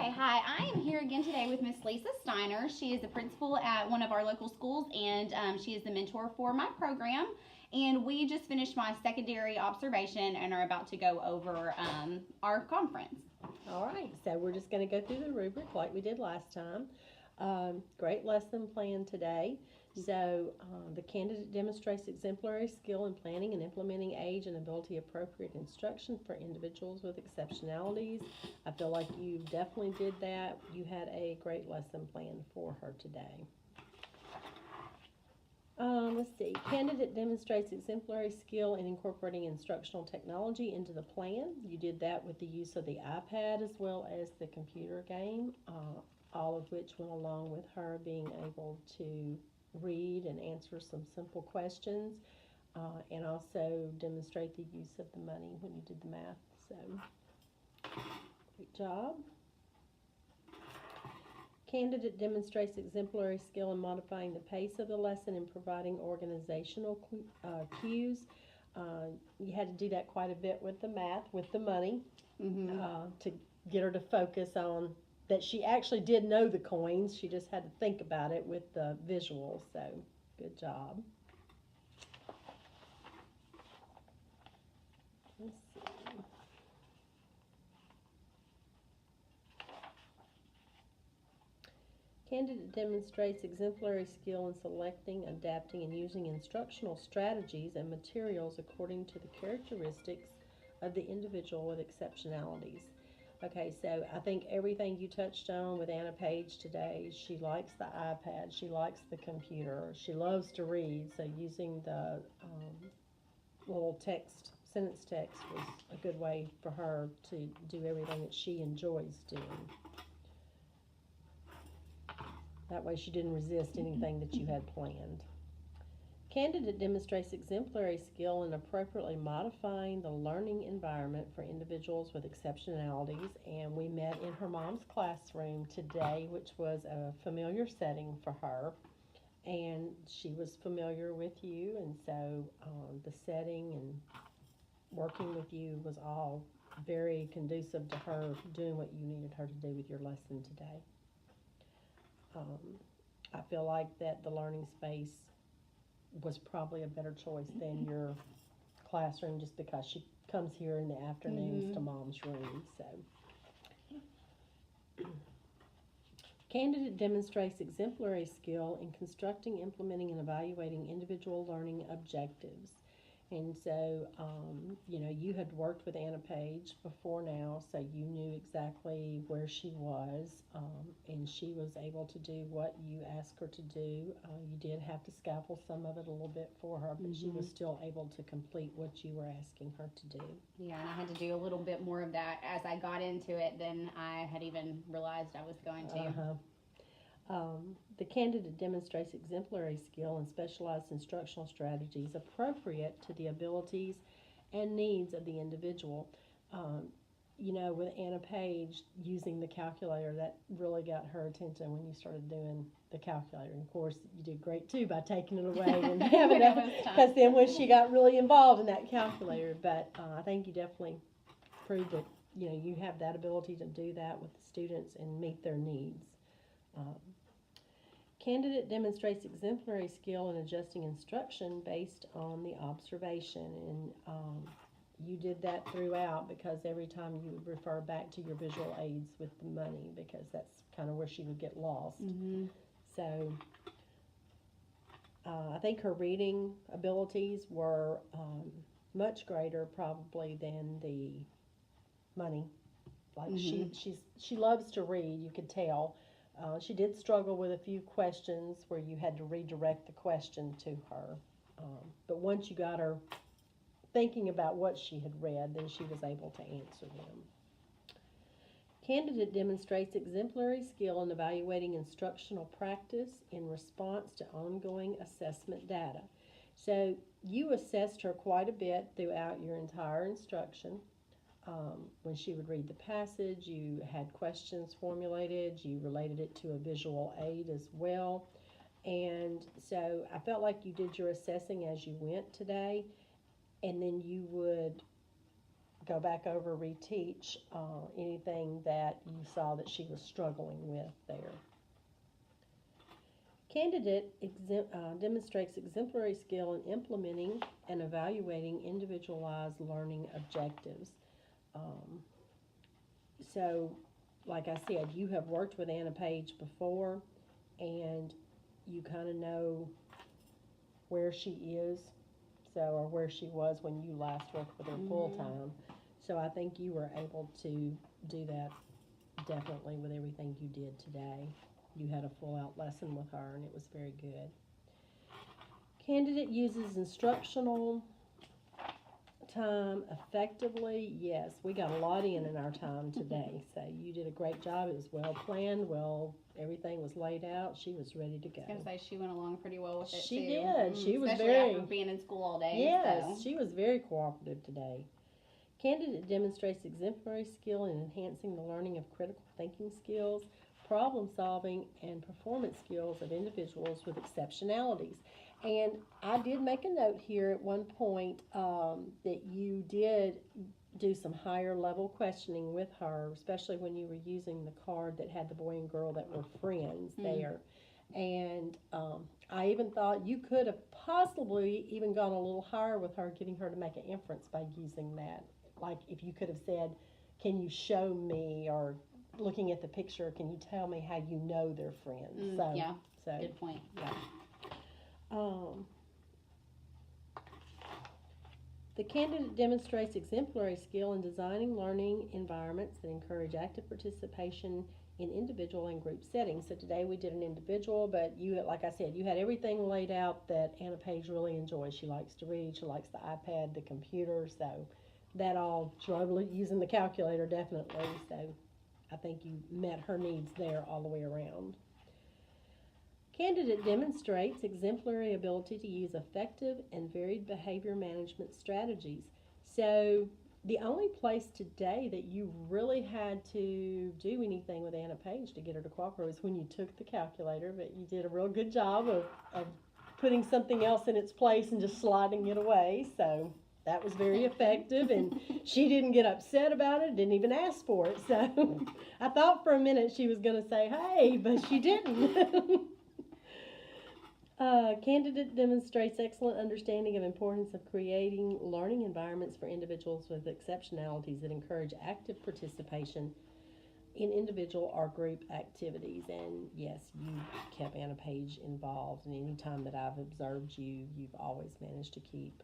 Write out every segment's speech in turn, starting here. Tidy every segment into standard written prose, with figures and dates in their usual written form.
Okay, hi. I am here again today with Miss Lisa Steiner. She is the principal at one of our local schools, and she is the mentor for my program. And we just finished my secondary observation and are about to go over our conference. All right, so we're just going to go through the rubric like we did last time. Great lesson plan today. So the candidate demonstrates exemplary skill in planning and implementing age and ability appropriate instruction for individuals with exceptionalities. I feel like you definitely did that. You had a great lesson plan for her today. Let's see. Candidate demonstrates exemplary skill in incorporating instructional technology into the plan. You did that with the use of the iPad as well as the computer game, all of which went along with her being able to read and answer some simple questions, and also demonstrate the use of the money when you did the math. So, great job. Candidate demonstrates exemplary skill in modifying the pace of the lesson and providing organizational cues. You had to do that quite a bit with the math, with the money, to get her to focus on that she actually did know the coins. She just had to think about it with the visuals. So, good job. Let's see. Candidate demonstrates exemplary skill in selecting, adapting, and using instructional strategies and materials according to the characteristics of the individual with exceptionalities. Okay, so I think everything you touched on with Anna Page today, she likes the iPad, she likes the computer, she loves to read, so using the little sentence text was a good way for her to do everything that she enjoys doing. That way she didn't resist anything that you had planned. Candidate demonstrates exemplary skill in appropriately modifying the learning environment for individuals with exceptionalities, and we met in her mom's classroom today, which was a familiar setting for her, and she was familiar with you, and so the setting and working with you was all very conducive to her doing what you needed her to do with your lesson today. I feel like that the learning space was probably a better choice than your classroom, just because she comes here in the afternoons to mom's room. So, candidate demonstrates exemplary skill in constructing, implementing, and evaluating individual learning objectives. And so, you had worked with Anna Page before now, so you knew exactly where she was, and she was able to do what you asked her to do. You did have to scaffold some of it a little bit for her, but she was still able to complete what you were asking her to do. Yeah, and I had to do a little bit more of that as I got into it than I had even realized I was going to. The candidate demonstrates exemplary skill and specialized instructional strategies appropriate to the abilities and needs of the individual. With Anna Page using the calculator, that really got her attention when you started doing the calculator. And of course, you did great too by taking it away and having it, because then when she got really involved in that calculator. But I think you definitely proved that you have that ability to do that with the students and meet their needs. Candidate demonstrates exemplary skill in adjusting instruction based on the observation, and you did that throughout, because every time you would refer back to your visual aids with the money, because that's kind of where she would get lost. So I think her reading abilities were much greater probably than the money. Like she loves to read, you could tell. She did struggle with a few questions where you had to redirect the question to her. But once you got her thinking about what she had read, then she was able to answer them. Candidate demonstrates exemplary skill in evaluating instructional practice in response to ongoing assessment data. So you assessed her quite a bit throughout your entire instruction. When she would read the passage, you had questions formulated, you related it to a visual aid as well. And so I felt like you did your assessing as you went today, and then you would go back over, reteach anything that you saw that she was struggling with there. Candidate demonstrates exemplary skill in implementing and evaluating individualized learning objectives. Um, so, like I said, you have worked with Anna Page before, and you kind of know where she is, so or where she was when you last worked with her full time. So I think you were able to do that definitely with everything you did today. You had a full out lesson with her, and it was very good. Candidate uses instructional time effectively. Yes, we got a lot in our time today, so you did a great job. It was well planned, everything was laid out. She was ready to go. I was gonna say she went along pretty well with it She too. did. She was especially very after being in school all day. Yes, so. she was very cooperative today. Candidate demonstrates exemplary skill in enhancing the learning of critical thinking skills, problem solving, and performance skills of individuals with exceptionalities. And I did make a note here at one point that you did do some higher level questioning with her, especially when you were using the card that had the boy and girl that were friends there. And I even thought you could have possibly even gone a little higher with her, getting her to make an inference by using that. Like if you could have said, can you show me, or looking at the picture, can you tell me how you know they're friends? Yeah, so good point. Yeah. The candidate demonstrates exemplary skill in designing learning environments that encourage active participation in individual and group settings. So today we did an individual, but you, like I said, you had everything laid out that Anna Page really enjoys. She likes to read, she likes the iPad, the computer, so that all, using the calculator definitely, so I think you met her needs there all the way around. Candidate demonstrates exemplary ability to use effective and varied behavior management strategies. So the only place today that you really had to do anything with Anna Page to get her to cooperate was when you took the calculator, but you did a real good job of putting something else in its place and just sliding it away. So that was very effective, and she didn't get upset about it, didn't even ask for it. So I thought for a minute she was going to say, hey, but she didn't. Candidate demonstrates excellent understanding of importance of creating learning environments for individuals with exceptionalities that encourage active participation in individual or group activities. And yes, you kept Anna Page involved, and any time that I've observed you, you've always managed to keep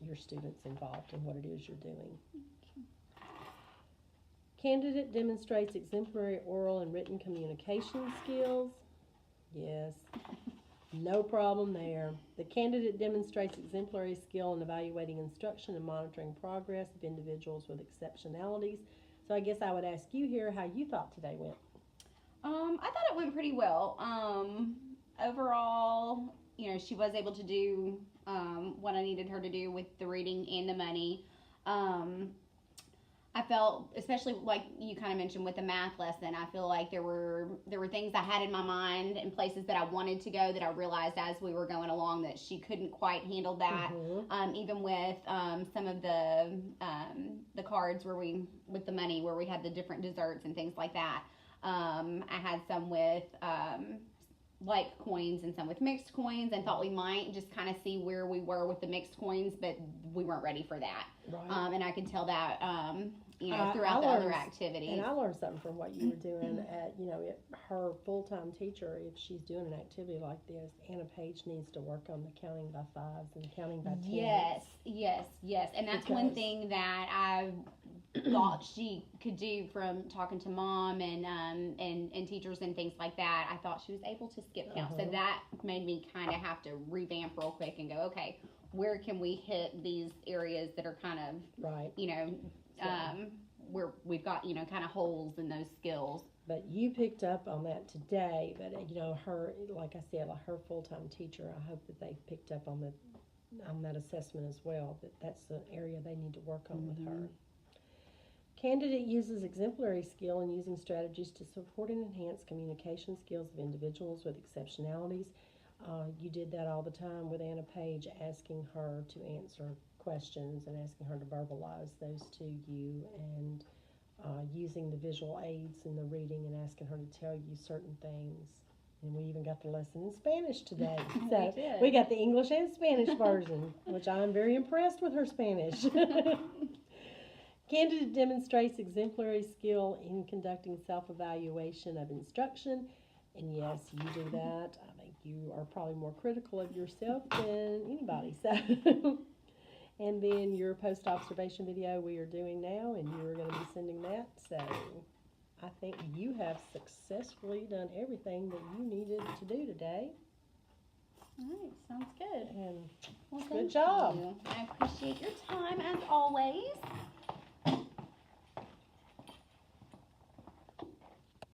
your students involved in what it is you're doing. Candidate demonstrates exemplary oral and written communication skills. Yes. No problem there. The candidate demonstrates exemplary skill in evaluating instruction and monitoring progress of individuals with exceptionalities. So I guess I would ask you here how you thought today went. I thought it went pretty well. Overall, she was able to do what I needed her to do with the reading and the money. I felt, especially like you kind of mentioned with the math lesson, I feel like there were things I had in my mind and places that I wanted to go that I realized as we were going along that she couldn't quite handle that. Even with some of the cards with the money where we had the different desserts and things like that. I had some with like coins and some with mixed coins, and thought we might just kind of see where we were with the mixed coins, but we weren't ready for that. Right. And I could tell that throughout the other activities. And I learned something from what you were doing at her full-time teacher. If she's doing an activity like this, Anna Page needs to work on the counting by fives and counting by tens. Yes, and that's one thing that I thought she could do from talking to mom and teachers and things like that. I thought she was able to skip count, so that made me kind of have to revamp real quick and go, okay, where can we hit these areas that are kind of right, where we've got kind of holes in those skills. But you picked up on that today. But her, like I said, her full-time teacher, I hope that they picked up on that assessment as well. That's the area they need to work on with her. Candidate uses exemplary skill in using strategies to support and enhance communication skills of individuals with exceptionalities. You did that all the time with Anna Page, asking her to answer questions and asking her to verbalize those to you, and using the visual aids in the reading and asking her to tell you certain things. And we even got the lesson in Spanish today. So We did. we got the English and Spanish version, which I'm very impressed with her Spanish. Candidate demonstrates exemplary skill in conducting self-evaluation of instruction. And yes, you do that. I think you are probably more critical of yourself than anybody. So, and then your post-observation video we are doing now, and you are going to be sending that. So I think you have successfully done everything that you needed to do today. All right, sounds good. And Well, good thank job. you. I appreciate your time as always.